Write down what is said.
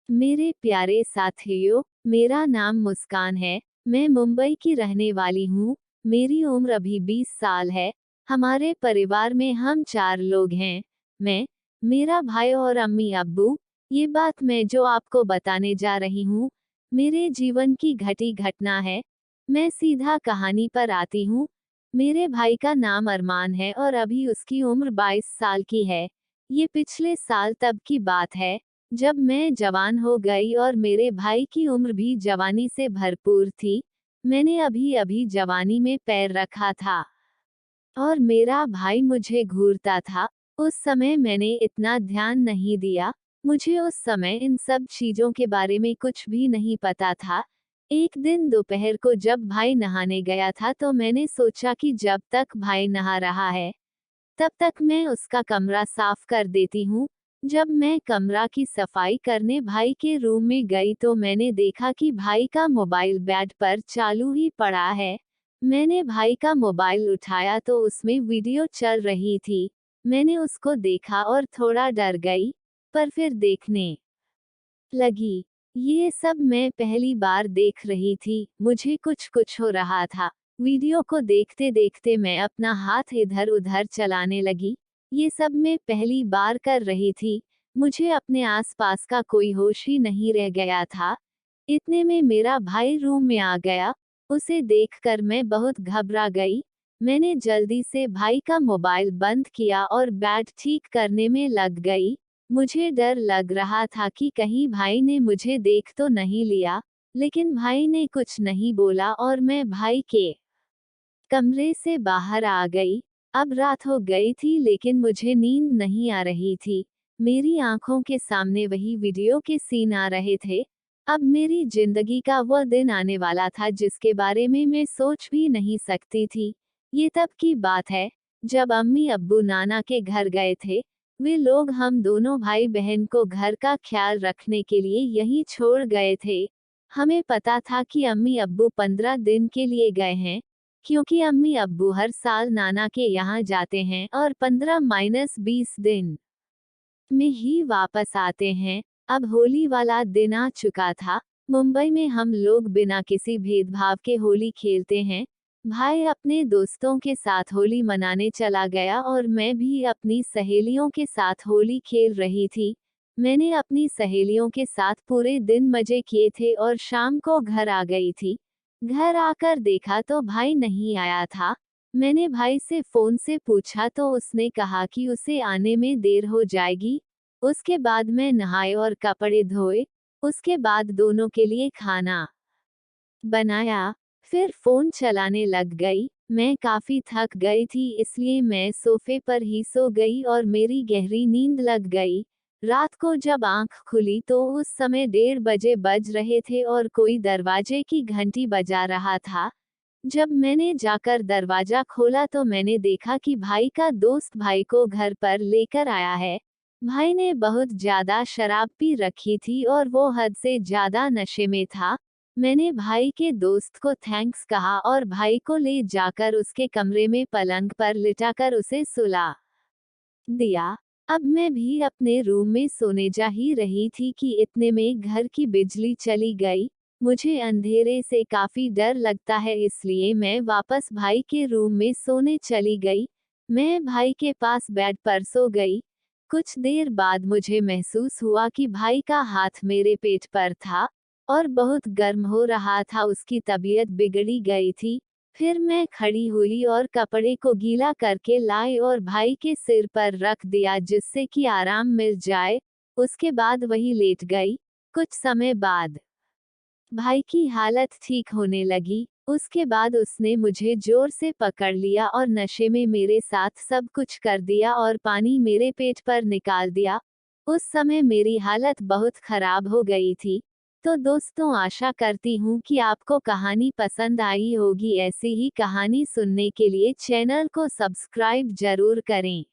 मेरे प्यारे साथियों, मेरा नाम मुस्कान है। मैं मुंबई की रहने वाली हूँ। मेरी उम्र अभी 20 साल है। हमारे परिवार में हम 4 लोग हैं। मैं, मेरा भाई और अम्मी अब्बू। ये बात मैं जो आपको बताने जा रही हूँ, मेरे जीवन की घटी घटना है। मैं सीधा कहानी पर आती हूँ। मेरे भाई का नाम अरमान है और अभी उसकी उम्र 22 साल की है। ये पिछले साल तब की बात है, जब मैं जवान हो गई और मेरे भाई की उम्र भी जवानी से भरपूर थी। मैंने अभी अभी जवानी में पैर रखा था और मेरा भाई मुझे घूरता था। उस समय मैंने इतना ध्यान नहीं दिया। मुझे उस समय इन सब चीजों के बारे में कुछ भी नहीं पता था। एक दिन दोपहर को जब भाई नहाने गया था तो मैंने सोचा कि जब तक भाई नहा रहा है, तब तक मैं उसका कमरा साफ कर देती हूँ। जब मैं कमरा की सफाई करने भाई के रूम में गई तो मैंने देखा कि भाई का मोबाइल बेड पर चालू ही पड़ा है। मैंने भाई का मोबाइल उठाया तो उसमें वीडियो चल रही थी। मैंने उसको देखा और थोड़ा डर गई, पर फिर देखने लगी। ये सब मैं पहली बार देख रही थी, मुझे कुछ कुछ हो रहा था। वीडियो को देखते देखते मैं अपना हाथ इधर उधर चलाने लगी। ये सब मैं पहली बार कर रही थी। मुझे अपने आसपास का कोई होश ही नहीं रह गया था। इतने में मेरा भाई रूम में आ गया। उसे देखकर मैं बहुत घबरा गई। मैंने जल्दी से भाई का मोबाइल बंद किया और बैट ठीक करने में लग गई। मुझे डर लग रहा था कि कहीं भाई ने मुझे देख तो नहीं लिया, लेकिन भाई ने कुछ नहीं बोला और मैं भाई के कमरे से बाहर आ गई। अब रात हो गई थी लेकिन मुझे नींद नहीं आ रही थी। मेरी आंखों के सामने वही वीडियो के सीन आ रहे थे। अब मेरी जिंदगी का वह दिन आने वाला था जिसके बारे में मैं सोच भी नहीं सकती थी। ये तब की बात है, जब अम्मी अब्बू नाना के घर गए थे। वे लोग हम दोनों भाई बहन को घर का ख्याल रखने के लिए यहीं छोड़ गए थे। हमें पता था कि अम्मी अब्बू 15 दिन के लिए गए हैं, क्योंकि अम्मी अब्बू हर साल नाना के यहाँ जाते हैं और 15-20 दिन में ही वापस आते हैं। अब होली वाला दिन आ चुका था। मुंबई में हम लोग बिना किसी भेदभाव के होली खेलते हैं। भाई अपने दोस्तों के साथ होली मनाने चला गया और मैं भी अपनी सहेलियों के साथ होली खेल रही थी। मैंने अपनी सहेलियों के साथ पूरे दिन मजे किए थे और शाम को घर आ गई थी। घर आकर देखा तो भाई नहीं आया था। मैंने भाई से फोन से पूछा तो उसने कहा कि उसे आने में देर हो जाएगी। उसके बाद मैं नहाए और कपड़े धोए। उसके बाद दोनों के लिए खाना बनाया, फिर फोन चलाने लग गई। मैं काफी थक गई थी इसलिए मैं सोफे पर ही सो गई और मेरी गहरी नींद लग गई। रात को जब आंख खुली तो उस समय 1:30 बजे बज रहे थे और कोई दरवाजे की घंटी बजा रहा था। जब मैंने जाकर दरवाजा खोला तो मैंने देखा कि भाई का दोस्त भाई को घर पर लेकर आया है। भाई ने बहुत ज्यादा शराब पी रखी थी और वो हद से ज्यादा नशे में था। मैंने भाई के दोस्त को थैंक्स कहा और भाई को ले जाकर उसके कमरे में पलंग पर लिटाकर उसे सुला दिया। अब मैं भी अपने रूम में सोने जा ही रही थी कि इतने में घर की बिजली चली गई। मुझे अंधेरे से काफी डर लगता है इसलिए मैं वापस भाई के रूम में सोने चली गई। मैं भाई के पास बेड पर सो गई। कुछ देर बाद मुझे महसूस हुआ कि भाई का हाथ मेरे पेट पर था और बहुत गर्म हो रहा था। उसकी तबीयत बिगड़ी गई थी। फिर मैं खड़ी हुई और कपड़े को गीला करके लाई और भाई के सिर पर रख दिया जिससे कि आराम मिल जाए। उसके बाद वही लेट गई। कुछ समय बाद भाई की हालत ठीक होने लगी। उसके बाद उसने मुझे जोर से पकड़ लिया और नशे में मेरे साथ सब कुछ कर दिया और पानी मेरे पेट पर निकाल दिया। उस समय मेरी हालत बहुत खराब हो गई थी। तो दोस्तों, आशा करती हूँ कि आपको कहानी पसंद आई होगी। ऐसी ही कहानी सुनने के लिए चैनल को सब्सक्राइब जरूर करें।